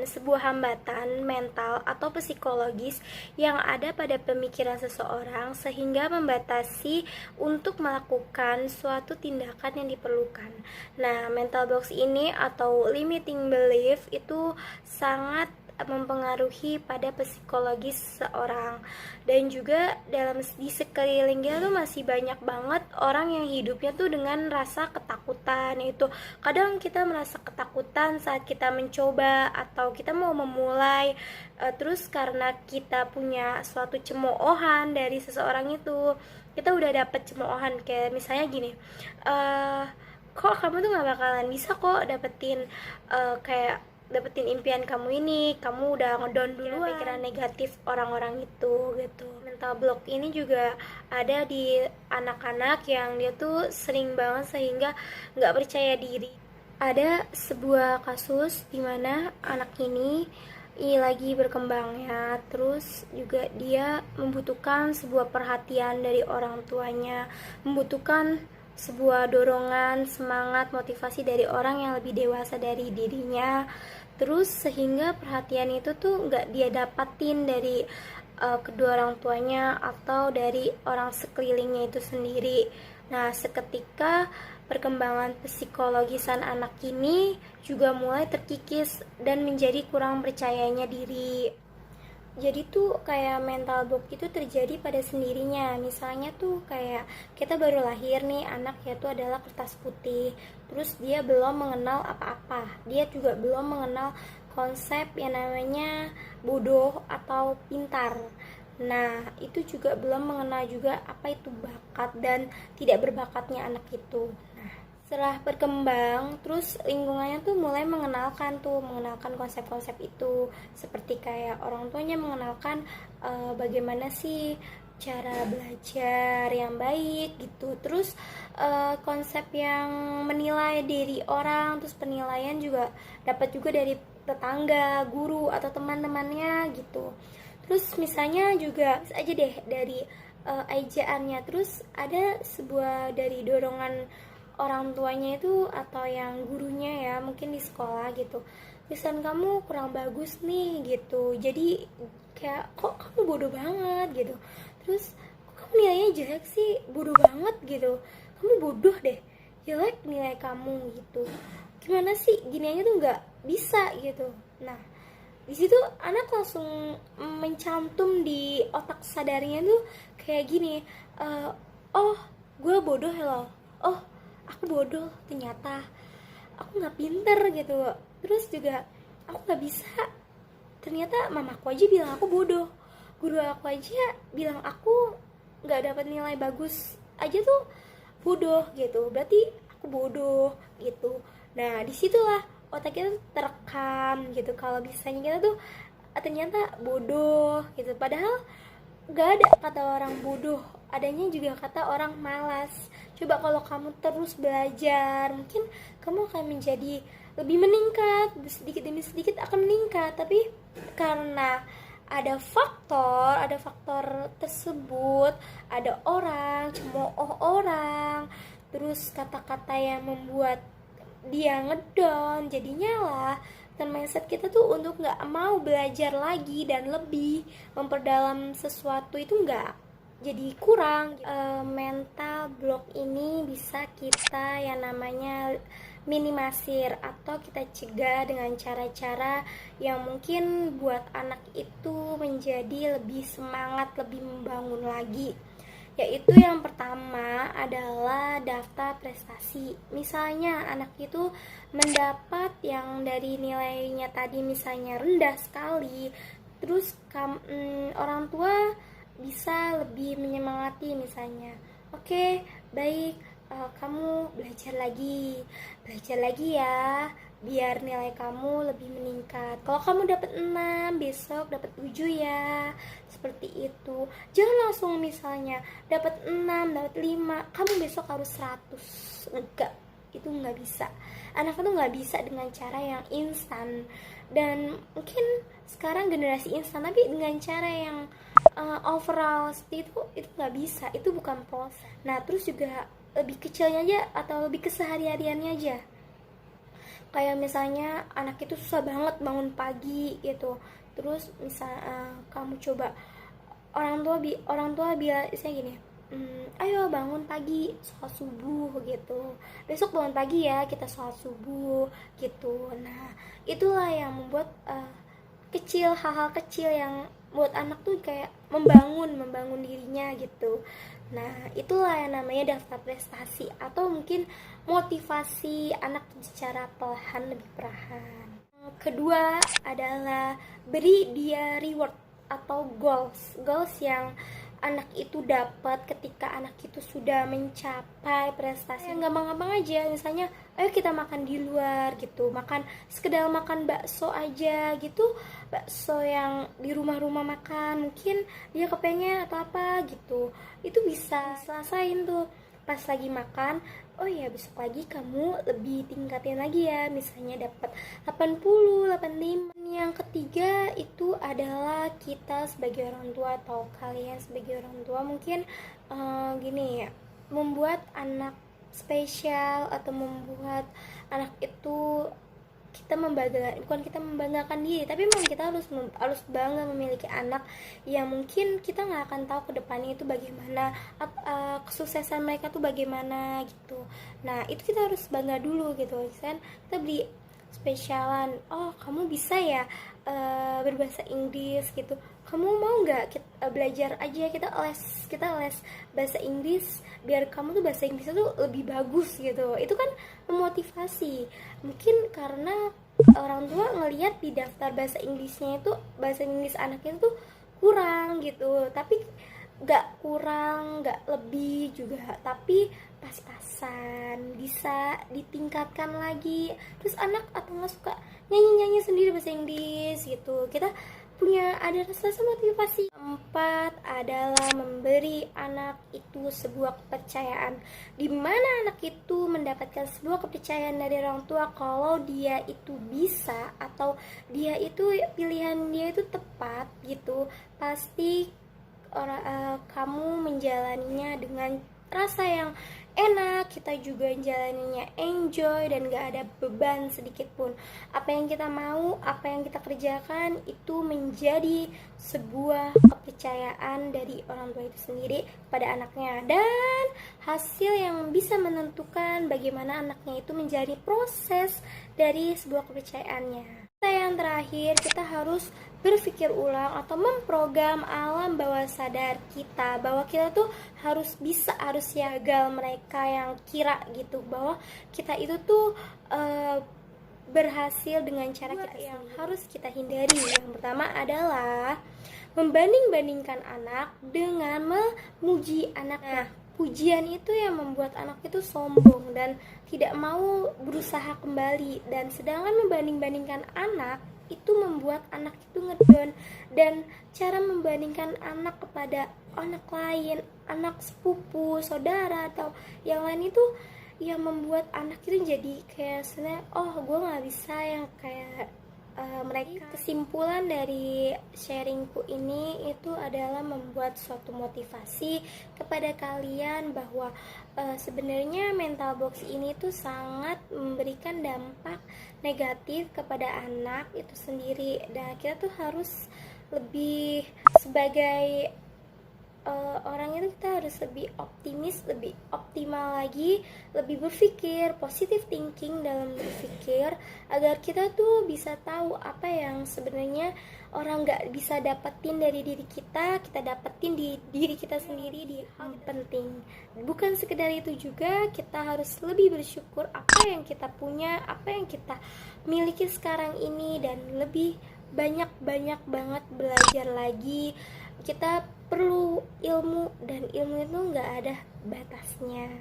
sebuah hambatan mental atau psikologis yang ada pada pemikiran seseorang sehingga membatasi untuk melakukan suatu tindakan yang diperlukan. Nah, mental blocks ini atau limiting belief itu sangat mempengaruhi pada psikologis seseorang, dan juga di sekeliling kita tuh masih banyak banget orang yang hidupnya tuh dengan rasa ketakutan. Itu kadang kita merasa ketakutan saat kita mencoba atau kita mau memulai, terus karena kita punya suatu cemoohan dari seseorang itu, kita udah dapet cemoohan kayak misalnya gini, kok kamu tuh gak bakalan bisa kok dapetin impian kamu ini, kamu udah ngedown duluan pikiran negatif orang-orang itu gitu. Mental block ini juga ada di anak-anak yang dia tuh sering banget sehingga nggak percaya diri. Ada sebuah kasus dimana anak ini lagi berkembangnya, terus juga dia membutuhkan sebuah perhatian dari orang tuanya, membutuhkan sebuah dorongan, semangat, motivasi dari orang yang lebih dewasa dari dirinya. Terus sehingga perhatian itu tuh nggak dia dapatin dari kedua orang tuanya atau dari orang sekelilingnya itu sendiri. Nah, seketika perkembangan psikologisan anak ini juga mulai terkikis dan menjadi kurang percayanya diri. Jadi tuh kayak mental block itu terjadi pada sendirinya. Misalnya tuh kayak kita baru lahir nih, anak ya tuh adalah kertas putih. Terus dia belum mengenal apa-apa. Dia juga belum mengenal konsep yang namanya bodoh atau pintar. Nah, itu juga belum mengenal juga apa itu bakat dan tidak berbakatnya anak itu. Setelah berkembang, terus lingkungannya tuh mulai mengenalkan konsep-konsep itu, seperti kayak orang tuanya mengenalkan bagaimana sih cara belajar yang baik gitu. Terus konsep yang menilai diri orang, terus penilaian juga dapat juga dari tetangga, guru atau teman-temannya gitu. Terus misalnya juga aja deh dari ejaannya, terus ada sebuah dari dorongan orang tuanya itu atau yang gurunya ya, mungkin di sekolah gitu, tulisan kamu kurang bagus nih gitu, jadi kayak kok kamu bodoh banget gitu, terus kok kamu nilainya jelek sih, bodoh banget gitu, kamu bodoh deh, jelek nilai kamu gitu, gimana sih gini aja tuh nggak bisa gitu. Nah, di situ anak langsung mencantum di otak sadarnya tuh kayak gini, oh gue bodoh ya loh, oh aku bodoh, ternyata aku nggak pinter gitu, terus juga aku nggak bisa, ternyata mamaku aja bilang aku bodoh, guru aku aja bilang aku nggak dapat nilai bagus aja tuh bodoh gitu, berarti aku bodoh gitu. Nah, disitulah otak kita terekam gitu kalau misalnya kita tuh ternyata bodoh gitu, padahal gak ada kata orang bodoh, adanya juga kata orang malas. Coba kalau kamu terus belajar, mungkin kamu akan menjadi lebih meningkat, sedikit demi sedikit akan meningkat. Tapi karena ada faktor tersebut, ada orang, cemooh orang, terus kata-kata yang membuat dia ngedown, jadinya lah dan mindset kita tuh untuk nggak mau belajar lagi dan lebih memperdalam sesuatu itu nggak, jadi kurang. Mental block ini bisa kita yang namanya minimalisir atau kita cegah dengan cara-cara yang mungkin buat anak itu menjadi lebih semangat, lebih membangun lagi. Yaitu yang pertama adalah daftar prestasi. Misalnya anak itu mendapat yang dari nilainya tadi misalnya rendah sekali, terus orang tua bisa lebih menyemangati misalnya, oke, baik, kamu belajar lagi ya, biar nilai kamu lebih meningkat. Kalau kamu dapat 6, besok dapat 7 ya. Seperti itu. Jangan langsung misalnya dapat 6, dapat 5, kamu besok harus 100. Enggak, itu enggak bisa. Anak itu enggak bisa dengan cara yang instan. Dan mungkin sekarang generasi instan, tapi dengan cara yang overall seperti itu enggak bisa. Itu bukan proses. Nah, terus juga lebih kecilnya aja atau lebih kesehari-hariannya aja. kayak misalnya anak itu susah banget bangun pagi gitu, terus misal kamu coba orang tua bilang saya gini, ayo bangun pagi sholat subuh gitu, besok bangun pagi ya kita sholat subuh gitu. Nah itulah yang membuat hal-hal kecil yang buat anak tuh kayak membangun dirinya gitu. Nah itulah yang namanya daftar prestasi, atau mungkin motivasi anak secara perlahan, lebih perlahan. Kedua adalah beri dia reward atau goals yang anak itu dapat ketika anak itu sudah mencapai prestasi yang gampang-gampang aja. Misalnya ayo kita makan di luar gitu, sekedar makan bakso aja gitu, bakso yang di rumah-rumah makan, mungkin dia kepengen atau apa gitu, itu bisa selesain tuh pas lagi makan. Oh ya, besok lagi kamu lebih tingkatin lagi ya, misalnya dapat 80, 85. Yang ketiga itu adalah kita sebagai orang tua atau kalian sebagai orang tua mungkin gini ya, membuat anak spesial atau membuat anak itu kita membanggakan diri, tapi memang kita harus bangga memiliki anak yang mungkin kita nggak akan tahu ke depannya itu bagaimana, kesuksesan mereka tuh bagaimana gitu. Nah itu kita harus bangga dulu gitu kan. Kita beli spesialan, oh kamu bisa ya berbahasa Inggris gitu, kamu mau nggak belajar aja, kita les bahasa Inggris biar kamu tuh bahasa Inggrisnya tuh lebih bagus gitu. Itu kan memotivasi. Mungkin karena orang tua ngelihat di daftar bahasa Inggrisnya itu, bahasa Inggris anaknya tuh kurang gitu, tapi nggak lebih juga, tapi pas-pasan, bisa ditingkatkan lagi. Terus anak atau nggak suka nyanyi sendiri bahasa Inggris gitu, kita ada rasa motivasi. Keempat adalah memberi anak itu sebuah kepercayaan, di mana anak itu mendapatkan sebuah kepercayaan dari orang tua kalau dia itu bisa, atau pilihan dia itu tepat gitu. Pasti kamu menjalaninya dengan rasa yang enak, kita juga menjalaninya enjoy dan gak ada beban sedikit pun. Apa yang kita mau, apa yang kita kerjakan itu menjadi sebuah kepercayaan dari orang tua itu sendiri pada anaknya, dan hasil yang bisa menentukan bagaimana anaknya itu menjadi proses dari sebuah kepercayaannya. Yang terakhir, kita harus berpikir ulang atau memprogram alam bawah sadar kita bahwa kita tuh harus gagal mereka yang kira gitu, bahwa kita itu tuh berhasil dengan cara kita yang harus kita hindari. Yang pertama adalah membanding-bandingkan anak dengan memuji anaknya. Pujian itu yang membuat anak itu sombong dan tidak mau berusaha kembali, dan sedangkan membanding-bandingkan anak itu membuat anak itu ngedown. Dan cara membandingkan anak kepada anak lain, anak sepupu, saudara atau yang lain itu yang membuat anak itu jadi kayak sebenarnya, oh gue nggak bisa yang kayak mereka. Kesimpulan dari sharingku ini itu adalah membuat suatu motivasi kepada kalian bahwa sebenarnya mental box ini tuh sangat memberikan dampak negatif kepada anak itu sendiri, dan kita tuh harus lebih sebagai orang itu kita harus lebih optimis, lebih optimal lagi, lebih berpikir, positive thinking dalam berpikir, agar kita tuh bisa tahu apa yang sebenarnya orang gak bisa dapetin dari diri kita dapetin di diri kita sendiri di hal penting. Bukan sekedar itu juga, kita harus lebih bersyukur apa yang kita punya, apa yang kita miliki sekarang ini, dan lebih banyak banget belajar lagi. Kita perlu ilmu, dan ilmu itu nggak ada batasnya.